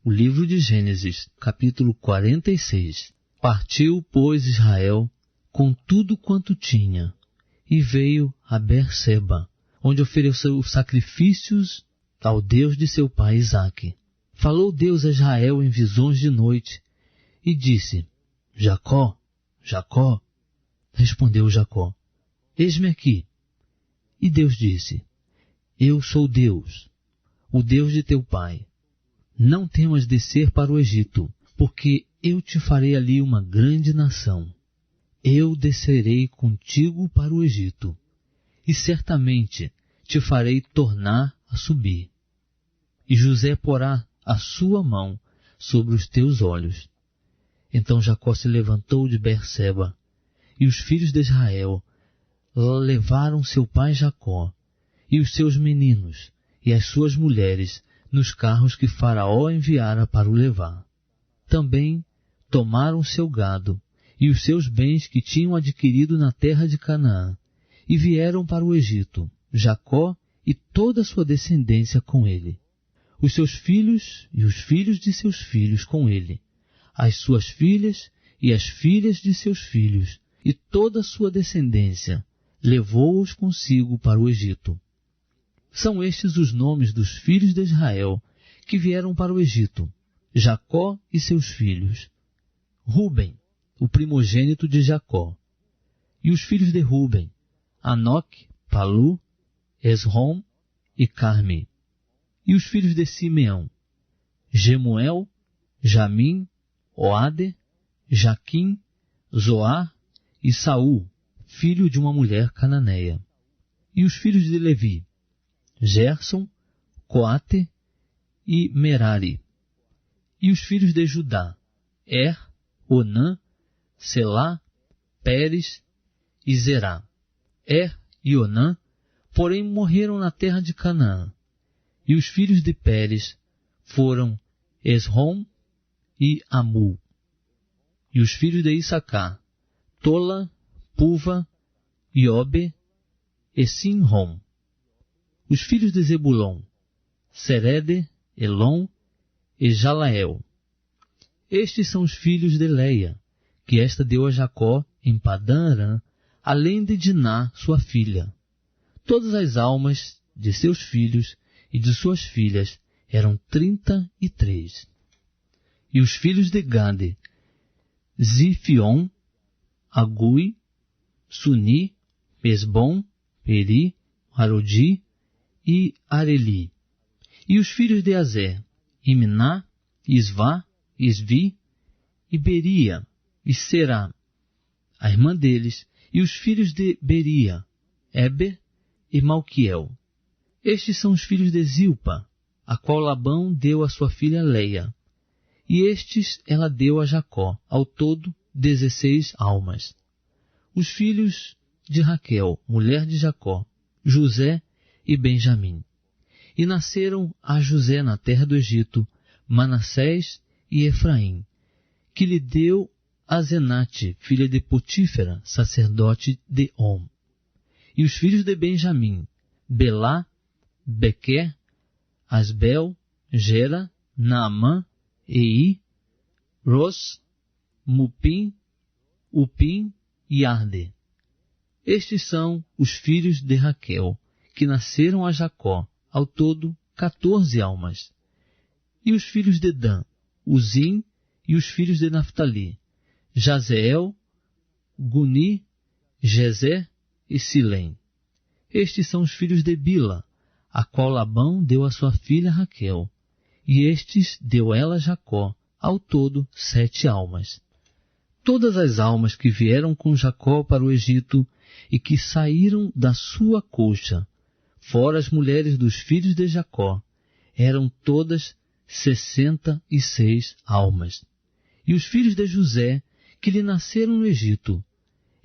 O livro de Gênesis, capítulo 46. Partiu, pois, Israel com tudo quanto tinha, e veio a Berseba, onde ofereceu sacrifícios ao Deus de seu pai Isaque. Falou Deus a Israel em visões de noite, e disse: Jacó, Jacó. Respondeu Jacó: Eis-me aqui. E Deus disse: Eu sou Deus, o Deus de teu pai. Não temas descer para o Egito, porque eu te farei ali uma grande nação. Eu descerei contigo para o Egito, e certamente te farei tornar a subir. E José porá a sua mão sobre os teus olhos. Então Jacó se levantou de Berseba, e os filhos de Israel levaram seu pai Jacó, e os seus meninos, e as suas mulheres, nos carros que Faraó enviara para o levar. Também tomaram seu gado e os seus bens que tinham adquirido na terra de Canaã, e vieram para o Egito, Jacó e toda a sua descendência com ele, os seus filhos e os filhos de seus filhos com ele, as suas filhas e as filhas de seus filhos, e toda a sua descendência, levou-os consigo para o Egito. São estes os nomes dos filhos de Israel que vieram para o Egito, Jacó e seus filhos. Ruben, o primogênito de Jacó. E os filhos de Ruben, Anoque, Palu, Esrom e Carmi. E os filhos de Simeão, Gemuel, Jamim, Oade, Jaquim, Zoar e Saul, filho de uma mulher cananeia. E os filhos de Levi, Gerson, Coate e Merari. E os filhos de Judá, Onã, Selá, Pérez e Zerá. E Onã, porém, morreram na terra de Canaã. E os filhos de Pérez foram Esrom e Amul. E os filhos de Issacar, Tola, Puva, Iobe e Sinrom. Os filhos de Zebulon, Serede, Elon e Jalael. Estes são os filhos de Leia, que esta deu a Jacó em Padã-Arã, além de Diná, sua filha. Todas as almas de seus filhos e de suas filhas eram 33. E os filhos de Gade, Zifion, Agui, Suni, Esbom, Peri, Arodi e Areli. E os filhos de Azer, Imná, Isvá, Isvi, e Beria, e Será, a irmã deles, e os filhos de Beria, Eber e Malquiel. Estes são os filhos de Zilpa, a qual Labão deu a sua filha Leia. E estes ela deu a Jacó, ao todo 16 almas. Os filhos de Raquel, mulher de Jacó, José e Benjamim. E nasceram a José na terra do Egito, Manassés e Efraim, que lhe deu Azenate, filha de Potífera, sacerdote de On. E os filhos de Benjamim, Belá, Bequer, Asbel, Gera, Naamã, Ei, Ros, Mupim, Upim e Arde. Estes são os filhos de Raquel, que nasceram a Jacó, ao todo 14 almas. E os filhos de Dan, Uzim, e os filhos de Naftali, Jazeel, Guni, Gezer e Silém. Estes são os filhos de Bila, a qual Labão deu a sua filha Raquel, e estes deu ela a Jacó, ao todo 7 almas. Todas as almas que vieram com Jacó para o Egito e que saíram da sua coxa, fora as mulheres dos filhos de Jacó, eram todas 66 almas. E os filhos de José, que lhe nasceram no Egito,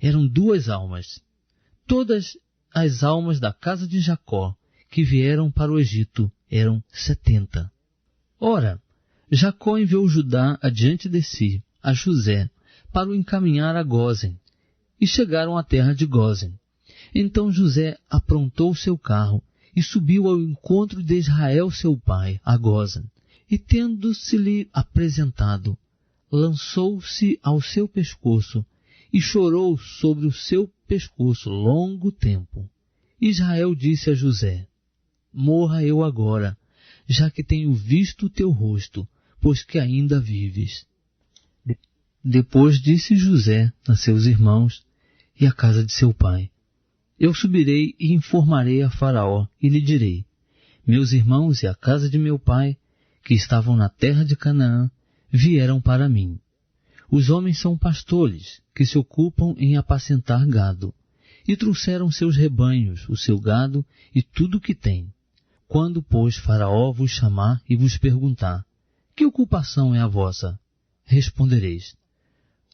eram 2 almas. Todas as almas da casa de Jacó, que vieram para o Egito, eram 70. Ora, Jacó enviou Judá adiante de si, a José, para o encaminhar a Gósen, e chegaram à terra de Gósen. Então José aprontou seu carro e subiu ao encontro de Israel seu pai, a Gósen, E tendo-se-lhe apresentado, lançou-se ao seu pescoço e chorou sobre o seu pescoço longo tempo. Israel disse a José: morra eu agora, já que tenho visto o teu rosto, pois que ainda vives. Depois disse José a seus irmãos e à casa de seu pai: eu subirei e informarei a Faraó, e lhe direi: meus irmãos e a casa de meu pai, que estavam na terra de Canaã, vieram para mim. Os homens são pastores, que se ocupam em apacentar gado, e trouxeram seus rebanhos, o seu gado e tudo o que têm. Quando, pois, Faraó vos chamar e vos perguntar: que ocupação é a vossa? Respondereis: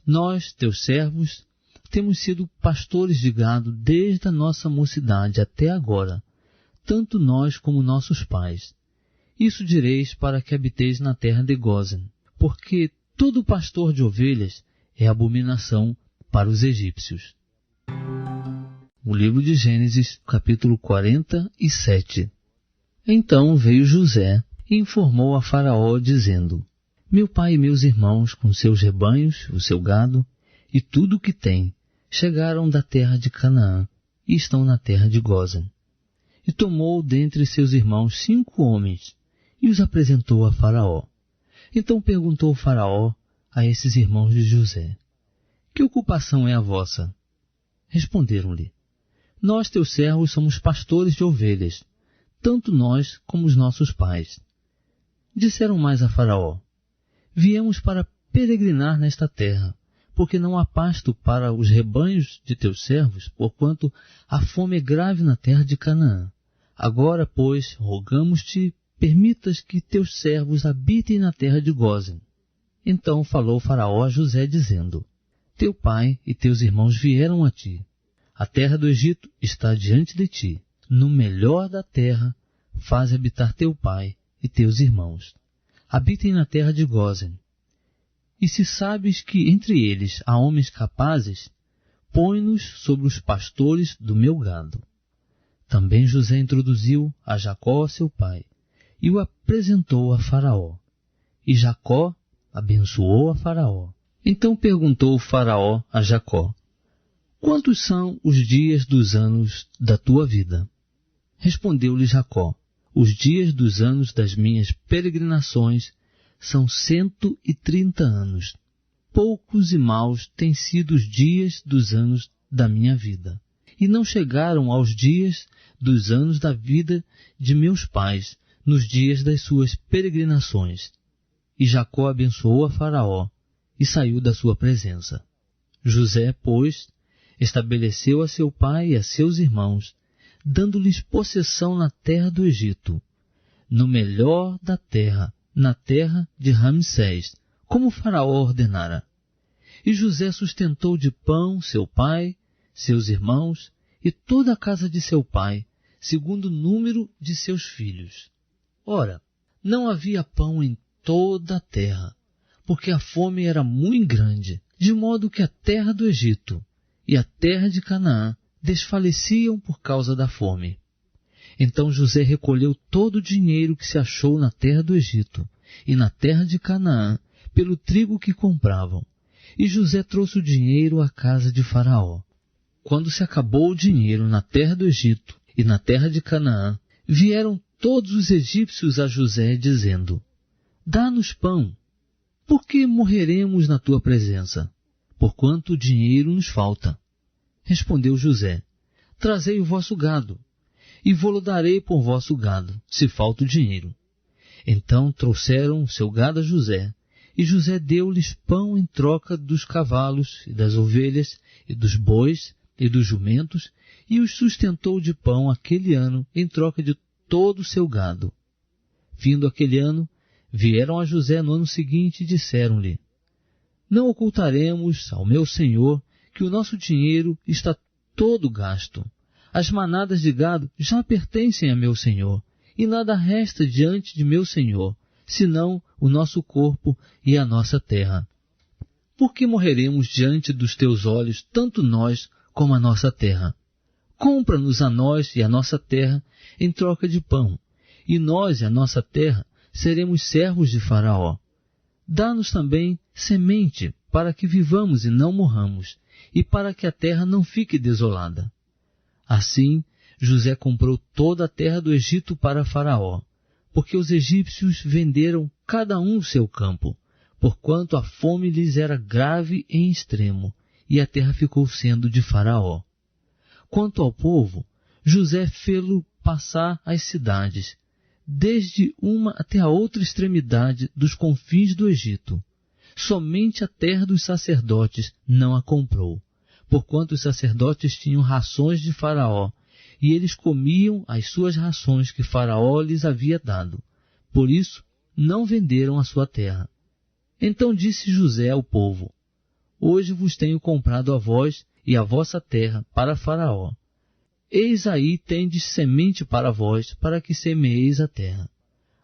nós, teus servos, temos sido pastores de gado desde a nossa mocidade até agora, tanto nós como nossos pais. Isso direis para que habiteis na terra de Gósen, porque todo pastor de ovelhas é abominação para os egípcios. O livro de Gênesis, capítulo 47. Então veio José e informou a Faraó, dizendo: meu pai e meus irmãos, com seus rebanhos, o seu gado e tudo o que têm, chegaram da terra de Canaã e estão na terra de Gósen. E tomou dentre seus irmãos 5 homens e os apresentou a Faraó. Então perguntou o Faraó a esses irmãos de José: que ocupação é a vossa? Responderam-lhe: nós, teus servos, somos pastores de ovelhas, tanto nós como os nossos pais. Disseram mais a Faraó: viemos para peregrinar nesta terra, porque não há pasto para os rebanhos de teus servos, porquanto a fome é grave na terra de Canaã. Agora, pois, rogamos-te, permitas que teus servos habitem na terra de Gósen. Então falou Faraó a José, dizendo: teu pai e teus irmãos vieram a ti. A terra do Egito está diante de ti. No melhor da terra, faze habitar teu pai e teus irmãos. Habitem na terra de Gósen. E se sabes que entre eles há homens capazes, põe-nos sobre os pastores do meu gado. Também José introduziu a Jacó, seu pai, e o apresentou a Faraó. E Jacó abençoou a Faraó. Então perguntou o Faraó a Jacó: quantos são os dias dos anos da tua vida? Respondeu-lhe Jacó: os dias dos anos das minhas peregrinações são 130 anos. Poucos e maus têm sido os dias dos anos da minha vida, e não chegaram aos dias dos anos da vida de meus pais, nos dias das suas peregrinações. E Jacó abençoou a Faraó, e saiu da sua presença. José, pois, estabeleceu a seu pai e a seus irmãos, dando-lhes possessão na terra do Egito, no melhor da terra, na terra de Ramsés, como o Faraó ordenara. E José sustentou de pão seu pai, seus irmãos e toda a casa de seu pai, segundo o número de seus filhos. Ora, não havia pão em toda a terra, porque a fome era muito grande, de modo que a terra do Egito e a terra de Canaã desfaleciam por causa da fome. Então José recolheu todo o dinheiro que se achou na terra do Egito e na terra de Canaã, pelo trigo que compravam. E José trouxe o dinheiro à casa de Faraó. Quando se acabou o dinheiro na terra do Egito e na terra de Canaã, vieram todos os egípcios a José, dizendo: dá-nos pão, porque morreremos na tua presença, porquanto o dinheiro nos falta. Respondeu José: trazei o vosso gado, e vô-lo darei por vosso gado, se falta o dinheiro. Então trouxeram o seu gado a José, e José deu-lhes pão em troca dos cavalos, e das ovelhas, e dos bois, e dos jumentos, e os sustentou de pão aquele ano, em troca de todo o seu gado. Vindo aquele ano, vieram a José no ano seguinte e disseram-lhe: não ocultaremos ao meu senhor que o nosso dinheiro está todo gasto. As manadas de gado já pertencem a meu senhor, e nada resta diante de meu senhor, senão o nosso corpo e a nossa terra. Por que morreremos diante dos teus olhos, tanto nós como a nossa terra? Compra-nos a nós e a nossa terra em troca de pão, e nós e a nossa terra seremos servos de Faraó. Dá-nos também semente, para que vivamos e não morramos, e para que a terra não fique desolada. Assim, José comprou toda a terra do Egito para Faraó, porque os egípcios venderam cada um o seu campo, porquanto a fome lhes era grave em extremo, e a terra ficou sendo de Faraó. Quanto ao povo, José fê-lo passar as cidades, desde uma até a outra extremidade dos confins do Egito. Somente a terra dos sacerdotes não a comprou, porquanto os sacerdotes tinham rações de Faraó, e eles comiam as suas rações que Faraó lhes havia dado. Por isso, não venderam a sua terra. Então disse José ao povo: Hoje vos tenho comprado a vós e a vossa terra para Faraó. Eis aí tendes semente para vós, para que semeeis a terra.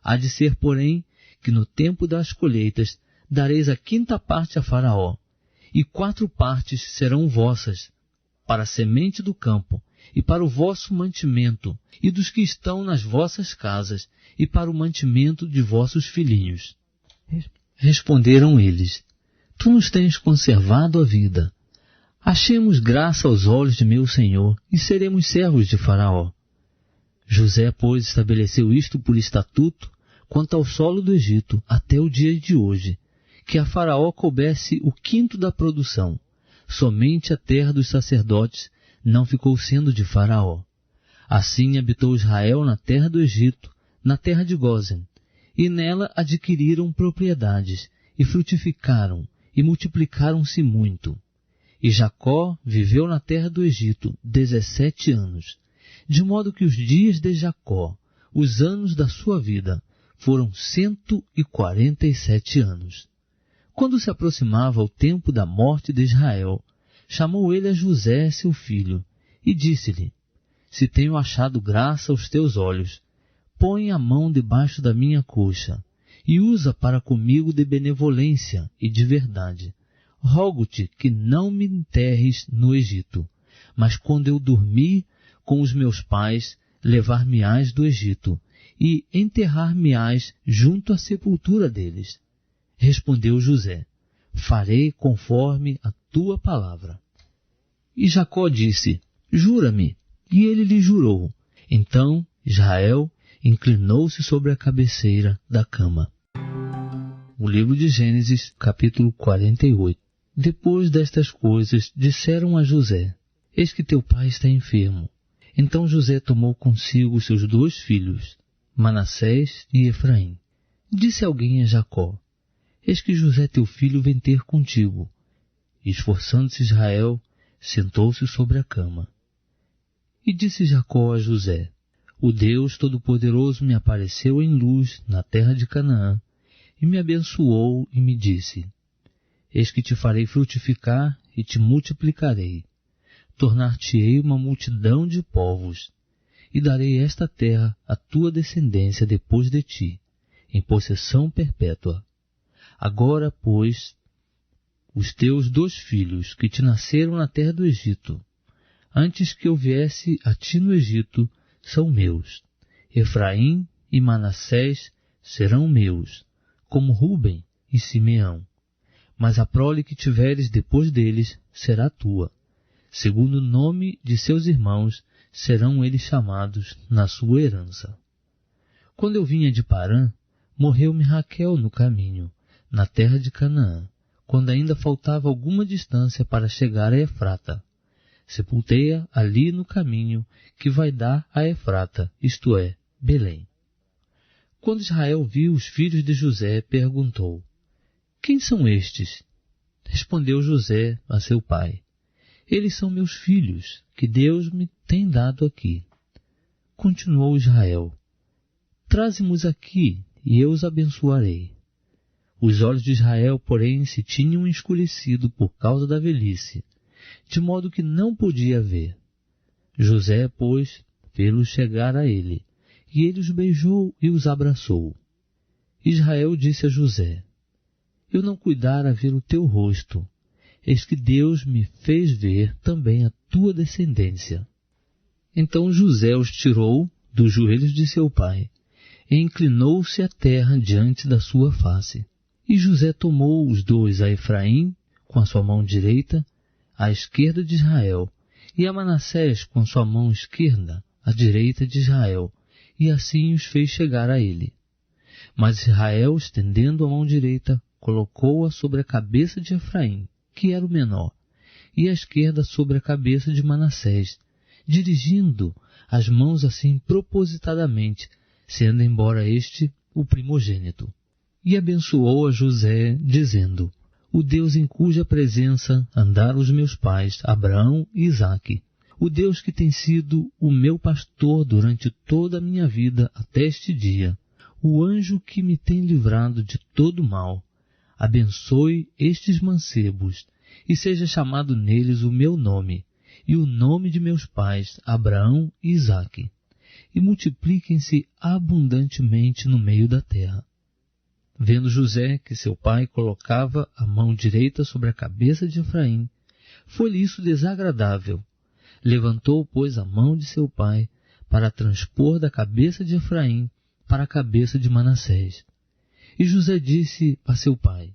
Há de ser, porém, que no tempo das colheitas dareis a 5ª parte a Faraó, e 4 partes serão vossas, para a semente do campo, e para o vosso mantimento, e dos que estão nas vossas casas, e para o mantimento de vossos filhinhos. Responderam eles: Tu nos tens conservado a vida. Achemos graça aos olhos de meu senhor, e seremos servos de Faraó. José, pois, estabeleceu isto por estatuto, quanto ao solo do Egito, até o dia de hoje, que a Faraó coubesse o 5º da produção. Somente a terra dos sacerdotes não ficou sendo de Faraó. Assim habitou Israel na terra do Egito, na terra de Gósen, e nela adquiriram propriedades, e frutificaram, e multiplicaram-se muito. E Jacó viveu na terra do Egito 17 anos, de modo que os dias de Jacó, os anos da sua vida, foram 147 anos. Quando se aproximava o tempo da morte de Israel, chamou ele a José, seu filho, e disse-lhe: Se tenho achado graça aos teus olhos, põe a mão debaixo da minha coxa, e usa para comigo de benevolência e de verdade. Rogo-te que não me enterres no Egito, mas quando eu dormir com os meus pais, levar-me-ás do Egito, e enterrar-me-ás junto à sepultura deles. Respondeu José: Farei conforme a tua palavra. E Jacó disse: Jura-me. E ele lhe jurou. Então Israel inclinou-se sobre a cabeceira da cama. O livro de Gênesis, capítulo 48. Depois destas coisas, disseram a José: Eis que teu pai está enfermo. Então José tomou consigo seus 2 filhos, Manassés e Efraim. Disse alguém a Jacó: Eis que José teu filho vem ter contigo. E esforçando-se Israel, sentou-se sobre a cama. E disse Jacó a José: O Deus Todo-Poderoso me apareceu em luz na terra de Canaã, e me abençoou e me disse: Eis que te farei frutificar e te multiplicarei. Tornar-te-ei uma multidão de povos, e darei esta terra à tua descendência depois de ti, em possessão perpétua. Agora, pois, os teus 2 filhos que te nasceram na terra do Egito, antes que eu viesse a ti no Egito, são meus. Efraim e Manassés serão meus, como Ruben e Simeão. Mas a prole que tiveres depois deles será tua. Segundo o nome de seus irmãos, serão eles chamados na sua herança. Quando eu vinha de Parã, morreu-me Raquel no caminho, na terra de Canaã, quando ainda faltava alguma distância para chegar a Efrata. Sepultei-a ali no caminho que vai dar a Efrata, isto é, Belém. Quando Israel viu os filhos de José, perguntou: Quem são estes? Respondeu José a seu pai: Eles são meus filhos, que Deus me tem dado aqui. Continuou Israel: Traze-mos aqui, e eu os abençoarei. Os olhos de Israel, porém, se tinham escurecido por causa da velhice, de modo que não podia ver. José, pois, fê-los chegar a ele, e ele os beijou e os abraçou. Israel disse a José: Eu não cuidara ver o teu rosto, eis que Deus me fez ver também a tua descendência. Então José os tirou dos joelhos de seu pai, e inclinou-se a terra diante da sua face. E José tomou os dois, a Efraim com a sua mão direita, à esquerda de Israel, e a Manassés com a sua mão esquerda, à direita de Israel, e assim os fez chegar a ele. Mas Israel, estendendo a mão direita, colocou-a sobre a cabeça de Efraim, que era o menor, e a esquerda sobre a cabeça de Manassés, dirigindo as mãos assim propositadamente, sendo embora este o primogênito. E abençoou a José, dizendo: o Deus em cuja presença andaram os meus pais, Abraão e Isaque, o Deus que tem sido o meu pastor durante toda a minha vida até este dia, o anjo que me tem livrado de todo mal, abençoe estes mancebos, e seja chamado neles o meu nome, e o nome de meus pais, Abraão e Isaque, e multipliquem-se abundantemente no meio da terra. Vendo José que seu pai colocava a mão direita sobre a cabeça de Efraim, foi-lhe isso desagradável. Levantou, pois, a mão de seu pai para transpor da cabeça de Efraim para a cabeça de Manassés. E José disse a seu pai: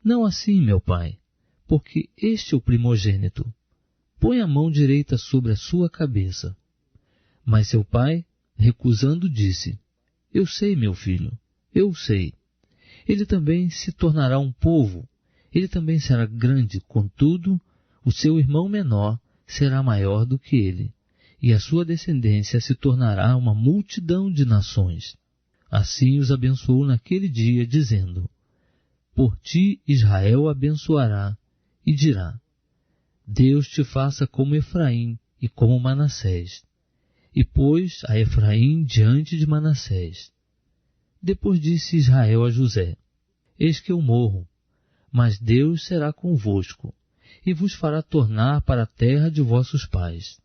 não assim, meu pai, porque este é o primogênito. Põe a mão direita sobre a sua cabeça. Mas seu pai, recusando, disse: eu sei, meu filho, eu sei. Ele também se tornará um povo, ele também será grande, contudo, o seu irmão menor será maior do que ele, e a sua descendência se tornará uma multidão de nações. Assim os abençoou naquele dia, dizendo: por ti Israel abençoará, e dirá: Deus te faça como Efraim e como Manassés. E pôs a Efraim diante de Manassés. Depois disse Israel a José: eis que eu morro, mas Deus será convosco, e vos fará tornar para a terra de vossos pais.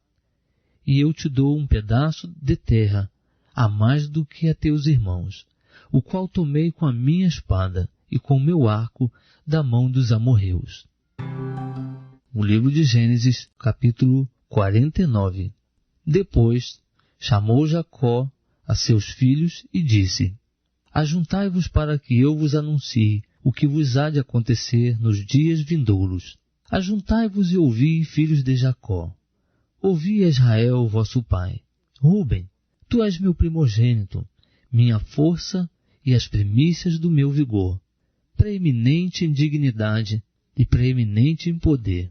E eu te dou um pedaço de terra, a mais do que a teus irmãos, o qual tomei com a minha espada e com o meu arco da mão dos amorreus. O livro de Gênesis, capítulo 49. Depois chamou Jacó a seus filhos e disse: ajuntai-vos para que eu vos anuncie o que vos há de acontecer nos dias vindouros. Ajuntai-vos e ouvi, filhos de Jacó. Ouvi, Israel, vosso pai. Rúben, tu és meu primogênito, minha força e as primícias do meu vigor, preeminente em dignidade e preeminente em poder.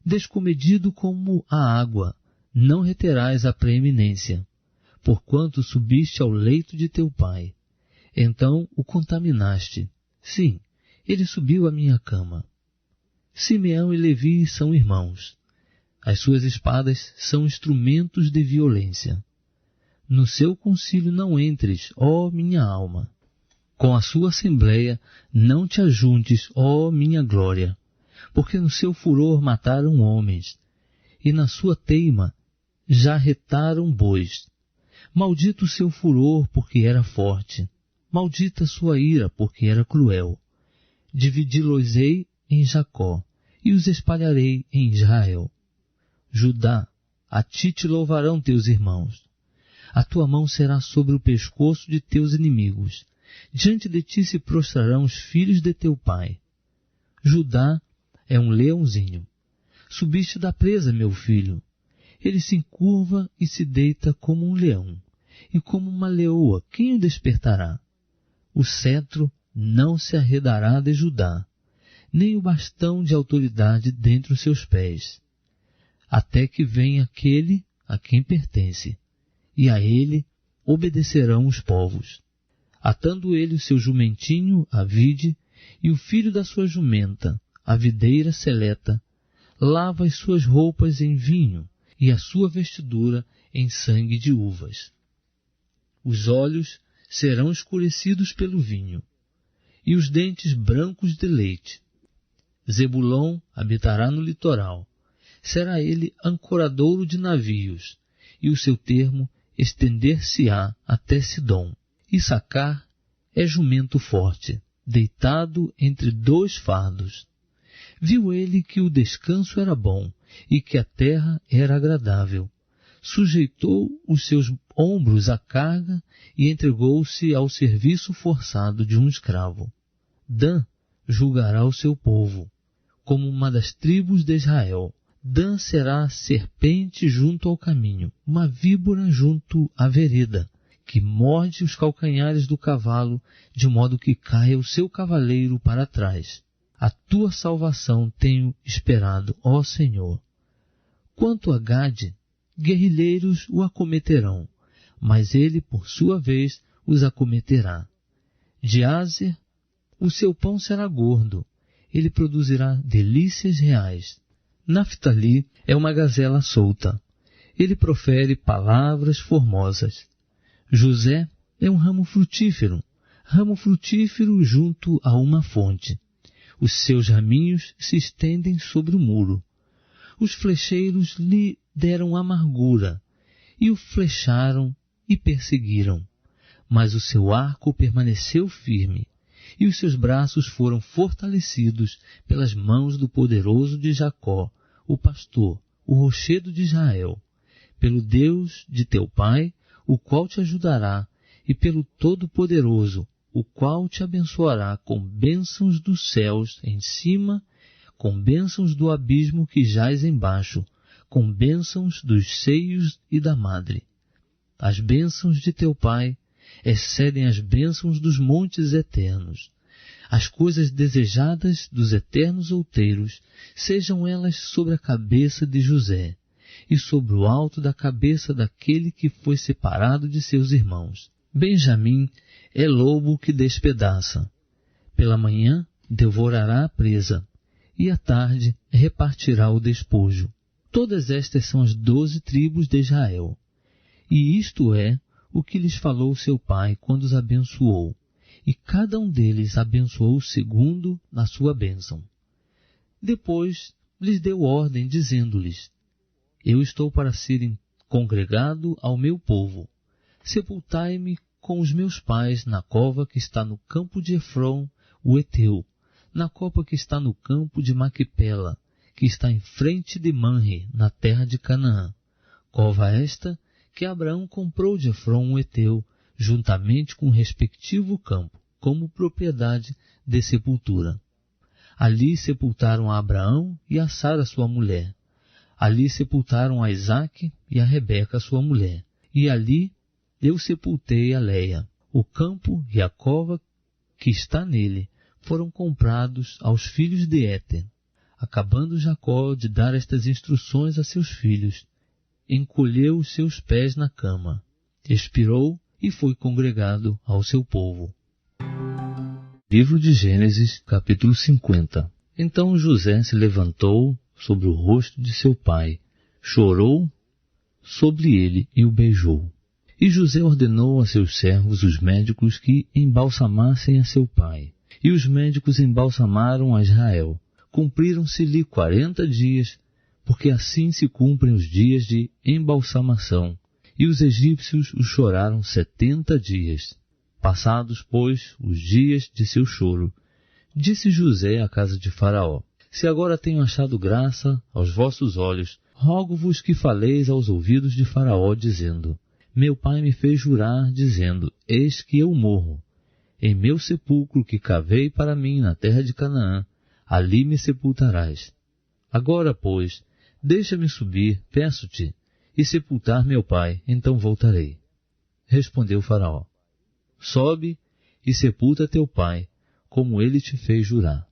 Descomedido como a água, não reterás a preeminência, porquanto subiste ao leito de teu pai. Então o contaminaste. Sim, ele subiu à minha cama. Simeão e Levi são irmãos. As suas espadas são instrumentos de violência. No seu concílio não entres, ó minha alma. Com a sua assembleia não te ajuntes, ó minha glória, porque no seu furor mataram homens, e na sua teima já retaram bois. Maldito o seu furor, porque era forte. Maldita sua ira, porque era cruel. Dividi-los-ei em Jacó, e os espalharei em Israel. Judá, a ti te louvarão teus irmãos. A tua mão será sobre o pescoço de teus inimigos. Diante de ti se prostrarão os filhos de teu pai. Judá é um leãozinho. Subiste da presa, meu filho. Ele se encurva e se deita como um leão, e como uma leoa, quem o despertará? O cetro não se arredará de Judá, nem o bastão de autoridade dentre os seus pés, até que venha aquele a quem pertence, e a ele obedecerão os povos. Atando ele o seu jumentinho à vide, e o filho da sua jumenta, a videira seleta, lava as suas roupas em vinho, e a sua vestidura em sangue de uvas. Os olhos serão escurecidos pelo vinho, e os dentes brancos de leite. Zebulon habitará no litoral. Será ele ancoradouro de navios, e o seu termo estender-se-á até Sidom. Issacar é jumento forte, deitado entre dois fardos. Viu ele que o descanso era bom, e que a terra era agradável. sujeitou os seus ombros à carga e entregou-se ao serviço forçado de um escravo. Dan julgará o seu povo, como uma das tribos de Israel. Dan será serpente junto ao caminho, uma víbora junto à vereda, que morde os calcanhares do cavalo, de modo que caia o seu cavaleiro para trás. A tua salvação tenho esperado, ó Senhor. Quanto a Gade, guerrilheiros o acometerão, mas ele, por sua vez, os acometerá. De Azer, o seu pão será gordo, ele produzirá delícias reais. Naftali é uma gazela solta, ele profere palavras formosas. José é um ramo frutífero junto a uma fonte. Os seus raminhos se estendem sobre o muro. Os flecheiros lhe deram amargura, e o flecharam e perseguiram. Mas o seu arco permaneceu firme, e os seus braços foram fortalecidos pelas mãos do poderoso de Jacó, o pastor, o rochedo de Israel, pelo Deus de teu pai, o qual te ajudará, e pelo Todo-Poderoso, o qual te abençoará com bênçãos dos céus em cima, com bênçãos do abismo que jaz embaixo, com bênçãos dos seios e da madre. As bênçãos de teu pai excedem as bênçãos dos montes eternos. As coisas desejadas dos eternos outeiros, sejam elas sobre a cabeça de José, e sobre o alto da cabeça daquele que foi separado de seus irmãos. Benjamim é lobo que despedaça. Pela manhã devorará a presa, e à tarde repartirá o despojo. Todas estas são as 12 tribos de Israel. E isto é o que lhes falou seu pai quando os abençoou, e cada um deles abençoou segundo a sua bênção. Depois lhes deu ordem, dizendo-lhes: Eu estou para ser congregado ao meu povo. Sepultai-me com os meus pais na cova que está no campo de Efron, o Eteu, na cova que está no campo de Maquipela, que está em frente de Manre, na terra de Canaã. Cova esta que Abraão comprou de Efron, o Eteu, juntamente com o respectivo campo, como propriedade de sepultura. Ali sepultaram a Abraão e a Sara, sua mulher. Ali sepultaram a Isaque e a Rebeca, sua mulher. E ali eu sepultei a Leia. O campo e a cova que está nele foram comprados aos filhos de Éter. Acabando Jacó de dar estas instruções a seus filhos, encolheu os seus pés na cama, expirou e foi congregado ao seu povo. Livro de Gênesis, capítulo 50. Então José se levantou sobre o rosto de seu pai, chorou sobre ele e o beijou. E José ordenou a seus servos, os médicos, que embalsamassem a seu pai. E os médicos embalsamaram a Israel. Cumpriram-se-lhe 40 dias, porque assim se cumprem os dias de embalsamação. E os egípcios o choraram 70 dias. Passados, pois, os dias de seu choro, disse José à casa de Faraó: Se agora tenho achado graça aos vossos olhos, rogo-vos que faleis aos ouvidos de Faraó, dizendo: Meu pai me fez jurar, dizendo: Eis que eu morro. Em meu sepulcro que cavei para mim na terra de Canaã, ali me sepultarás. Agora, pois, deixa-me subir, peço-te, e sepultar meu pai, então voltarei. Respondeu Faraó: Sobe e sepulta teu pai, como ele te fez jurar.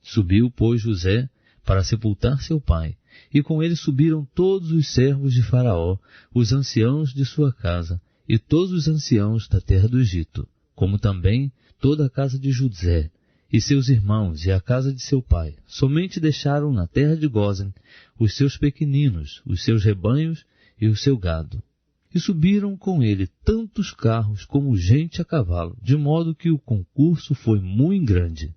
Subiu, pois, José para sepultar seu pai, e com ele subiram todos os servos de Faraó, os anciãos de sua casa, e todos os anciãos da terra do Egito, como também toda a casa de José, e seus irmãos, e a casa de seu pai. Somente deixaram na terra de Gósen os seus pequeninos, os seus rebanhos e o seu gado. E subiram com ele tantos carros como gente a cavalo, de modo que o concurso foi muito grande.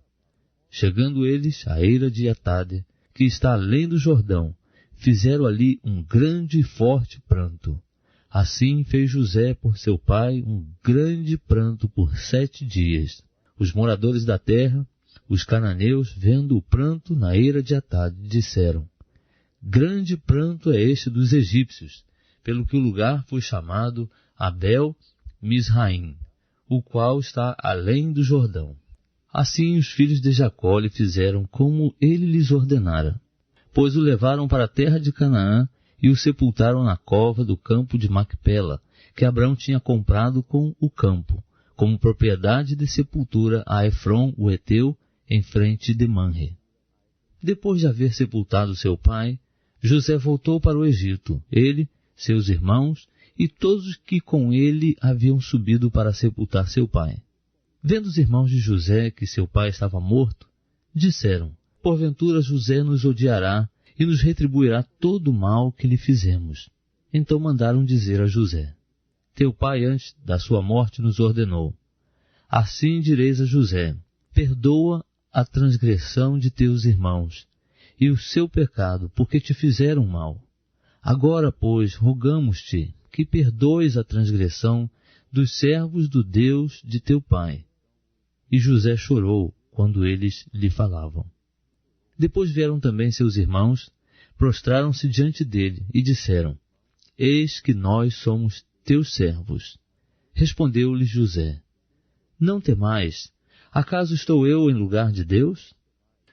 Chegando eles à eira de Atade, que está além do Jordão, fizeram ali um grande e forte pranto. Assim fez José por seu pai um grande pranto por 7 dias. Os moradores da terra, os cananeus, vendo o pranto na eira de Atade, disseram: Grande pranto é este dos egípcios. pelo que o lugar foi chamado Abel-Misraim, o qual está além do Jordão. Assim os filhos de Jacó lhe fizeram como ele lhes ordenara, pois o levaram para a terra de Canaã e o sepultaram na cova do campo de Macpela, que Abraão tinha comprado com o campo, como propriedade de sepultura a Efron, o heteu, em frente de Manre. Depois de haver sepultado seu pai, José voltou para o Egito, ele, seus irmãos e todos os que com ele haviam subido para sepultar seu pai. Vendo os irmãos de José que seu pai estava morto, disseram: porventura José nos odiará e nos retribuirá todo o mal que lhe fizemos. Então mandaram dizer a José: teu pai antes da sua morte nos ordenou: assim direis a José: perdoa a transgressão de teus irmãos e o seu pecado, porque te fizeram mal. Agora, pois, rogamos-te que perdoes a transgressão dos servos do Deus de teu pai. E José chorou quando eles lhe falavam. Depois vieram também seus irmãos, prostraram-se diante dele e disseram: eis que nós somos teus servos. Respondeu-lhe José: não temais, acaso estou eu em lugar de Deus?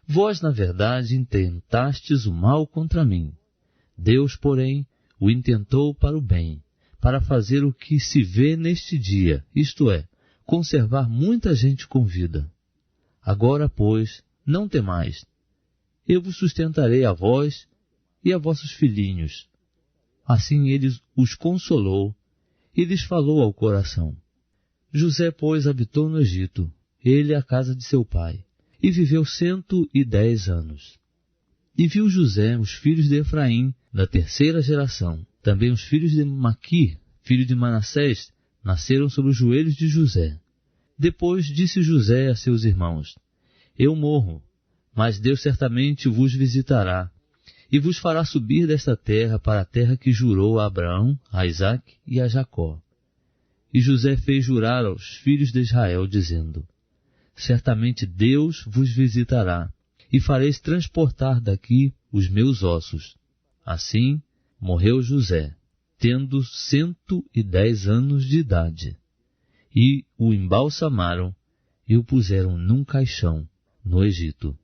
Vós, na verdade, intentastes o mal contra mim. Deus, porém, o intentou para o bem, para fazer o que se vê neste dia, isto é, conservar muita gente com vida. Agora, pois, não temais. Eu vos sustentarei a vós e a vossos filhinhos. Assim ele os consolou e lhes falou ao coração. José, pois, habitou no Egito, ele e a casa de seu pai, e viveu 110 anos. E viu José os filhos de Efraim, da terceira geração. Também os filhos de Maquir, filho de Manassés, nasceram sobre os joelhos de José. Depois disse José a seus irmãos: eu morro, mas Deus certamente vos visitará, e vos fará subir desta terra para a terra que jurou a Abraão, a Isaque e a Jacó. E José fez jurar aos filhos de Israel, dizendo: certamente Deus vos visitará, e fareis transportar daqui os meus ossos. Assim morreu José, tendo 110 anos de idade. E o embalsamaram e o puseram num caixão no Egito.